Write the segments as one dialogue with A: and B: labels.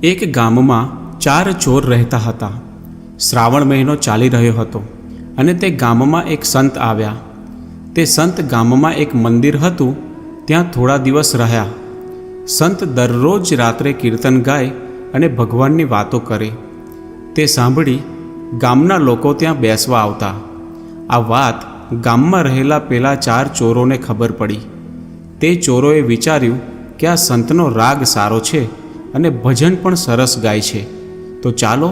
A: એક ગામમાં 4 ચોર રહેતા હતા. શ્રાવણ મહિનો ચાલી રહ્યો હતો અને તે ગામમાં એક સંત આવ્યા. તે સંત ગામમાં એક મંદિર હતું, ત્યાં થોડા દિવસ રહ્યા. સંત દરરોજ રાત્રે કીર્તન ગાય અને ભગવાનની વાતો કરે. તે સાંભળી ગામના લોકો ત્યાં બેસવા આવતા. આ વાત ગામમાં રહેલા પેલા 4 ચોરોને ખબર પડી. તે ચોરોએ વિચાર્યું કે આ સંતનો રાગ સારો છે અને ભજન પણ સરસ ગાય છે, તો ચાલો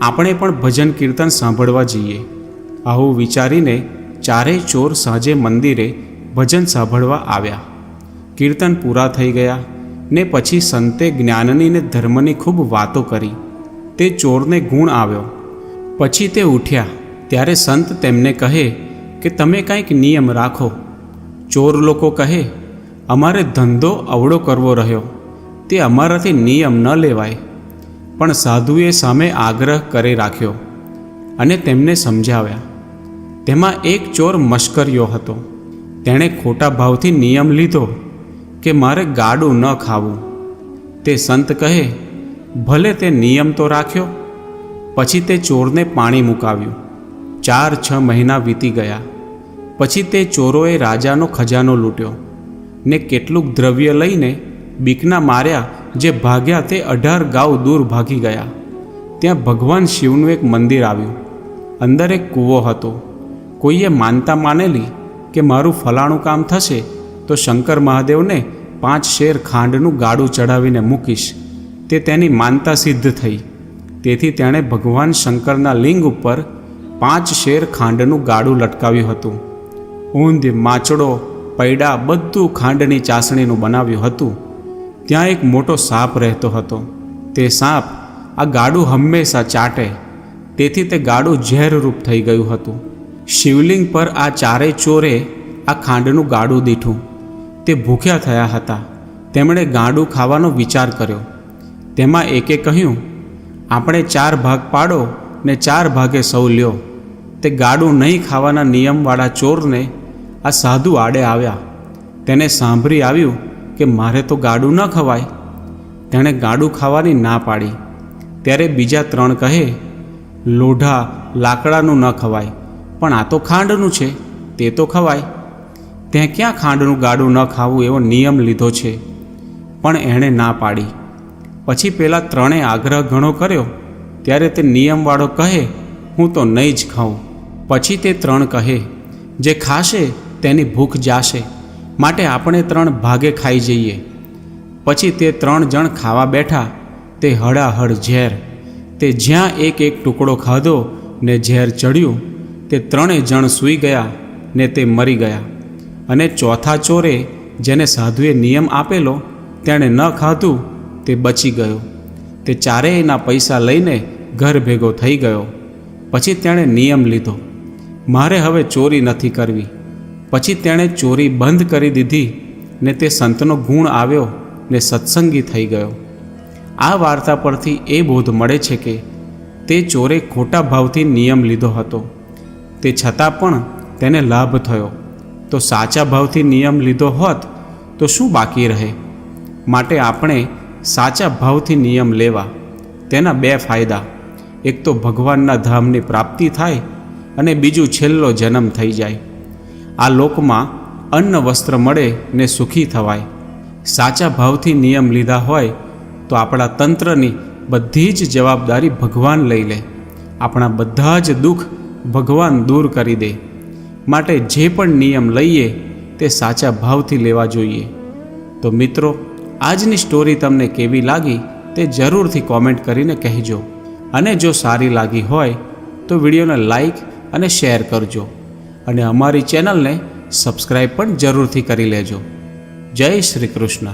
A: આપણે પણ ભજન કીર્તન સાંભળવા જઈએ. આવું વિચારીને 4 ચોર સાંજે મંદિરે ભજન સાંભળવા આવ્યા. કીર્તન પૂરા થઈ ગયા ને પછી સંતે જ્ઞાનની ને ધર્મની ખૂબ વાતો કરી. તે ચોરને ગુણ આવ્યો. પછી તે ઉઠ્યા ત્યારે સંત તેમને કહે કે તમે કંઈક નિયમ રાખો. ચોર લોકો કહે, અમારે ધંધો અવળો કરવો રહ્યો, તે અમારાથી નિયમ ન લેવાય. પણ સાધુએ સામે આગ્રહ કરી રાખ્યો અને તેમને સમજાવ્યા. તેમાં એક ચોર મશ્કરીયો હતો. તેણે ખોટા ભાવથી નિયમ લીધો કે મારે ગાડું ન ખાવું. તે સંત કહે, ભલે તે નિયમ તો રાખ્યો. પછી તે ચોરને પાણી મુકાવ્યું. 4-6 મહિના વીતી ગયા. પછી તે ચોરોએ રાજાનો ખજાનો લૂંટ્યો ને કેટલુંક દ્રવ્ય લઈને બીકના માર્યા જે ભાગ્યા તે 18 ગાંવ દૂર ભાગી ગયા. ત્યાં ભગવાન શિવનું એક મંદિર આવ્યું. અંદર એક કૂવો હતો. કોઈએ માનતા માનેલી કે મારું ફલાણું કામ થશે તો શંકર મહાદેવને 5 શેર ખાંડનું ગાડું ચડાવીને મૂકીશ. તે તેની માનતા સિદ્ધ થઈ. તેથી તેણે ભગવાન શંકરના લિંગ ઉપર 5 શેર ખાંડનું ગાડું લટકાવ્યું હતું. ઊંધ, માચડો, પૈડા બધું ખાંડની ચાસણીનું બનાવ્યું હતું. ત્યાં એક મોટો સાપ રહેતો હતો. તે સાપ આ ગાડું હંમેશા ચાટે, તેથી તે ગાડું ઝેરરૂપ થઈ ગયું હતું. શિવલિંગ પર આ 4 ચોરે આ ખાંડનું ગાડું દીઠું. તે ભૂખ્યા થયા હતા. તેમણે ગાડું ખાવાનો વિચાર કર્યો. તેમાં એકે કહ્યું, આપણે 4 ભાગ પાડો ને 4 ભાગે સૌ લ્યો. તે ગાડું નહીં ખાવાના નિયમવાળા ચોરને આ સાધુ આડે આવ્યા. તેને સાંભળી આવ્યું કે મારે તો ગાડું ન ખવાય. તેણે ગાડું ખાવાની ના પાડી. ત્યારે બીજા 3 કહે, લોઢા, લાકડાનું ન ખવાય, પણ આ તો ખાંડનું છે, તે તો ખવાય. તે ક્યાં ખાંડનું ગાડું ન ખાવું એવો નિયમ લીધો છે? પણ એણે ના પાડી. પછી પેલા 3એ આગ્રહ ઘણો કર્યો. ત્યારે તે નિયમવાળો કહે, હું તો નહીં જ ખાઉં. પછી તે 3 કહે, જે ખાશે તેની ભૂખ જાશે, માટે આપણે 3 ભાગે ખાઈ જઈએ. પછી તે 3 જણ ખાવા બેઠા. તે હળાહળ ઝેર. તે જ્યાં એક ટુકડો ખાધો ને ઝેર ચડ્યું. તે 3 જણ સૂઈ ગયા ને તે મરી ગયા. અને ચોથા ચોરે, જેને સાધુએ નિયમ આપેલો, તેણે ન ખાધું, તે બચી ગયો. તે 4એયના પૈસા લઈને ઘર ભેગો થઈ ગયો. પછી તેણે નિયમ લીધો, મારે હવે ચોરી નથી કરવી. પછી તેણે ચોરી બંધ કરી દીધી ને તે સંતનો ગુણ આવ્યો ને સત્સંગી થઈ ગયો. આ વાર્તા પરથી એ બોધ મળે છે કે તે ચોરે ખોટા ભાવથી નિયમ લીધો હતો, તે છતાં પણ તેને લાભ થયો. તો સાચા ભાવથી નિયમ લીધો હોત તો શું બાકી રહે? માટે આપણે સાચા ભાવથી નિયમ લેવા. તેના 2 ફાયદા, એક તો ભગવાનના ધામની પ્રાપ્તિ થાય અને બીજું છેલ્લો જન્મ થઈ જાય. આ લોકમાં અન્ન વસ્ત્ર મળે ને સુખી થવાય. સાચા ભાવથી નિયમ લીધા હોય તો આપણા તંત્રની બધી જ જવાબદારી ભગવાન લઈ લે. આપણા બધા જ દુઃખ ભગવાન દૂર કરી દે. માટે જે પણ નિયમ લઈએ તે સાચા ભાવથી લેવા જોઈએ. તો મિત્રો, આજની સ્ટોરી તમને કેવી લાગી તે જરૂરથી કોમેન્ટ કરીને કહેજો. અને જો સારી લાગી હોય તો વિડીયોને લાઈક અને શેર કરજો. અને અમારી ચેનલને સબસ્ક્રાઈબ પણ જરૂરથી કરી લેજો. જય શ્રી કૃષ્ણ.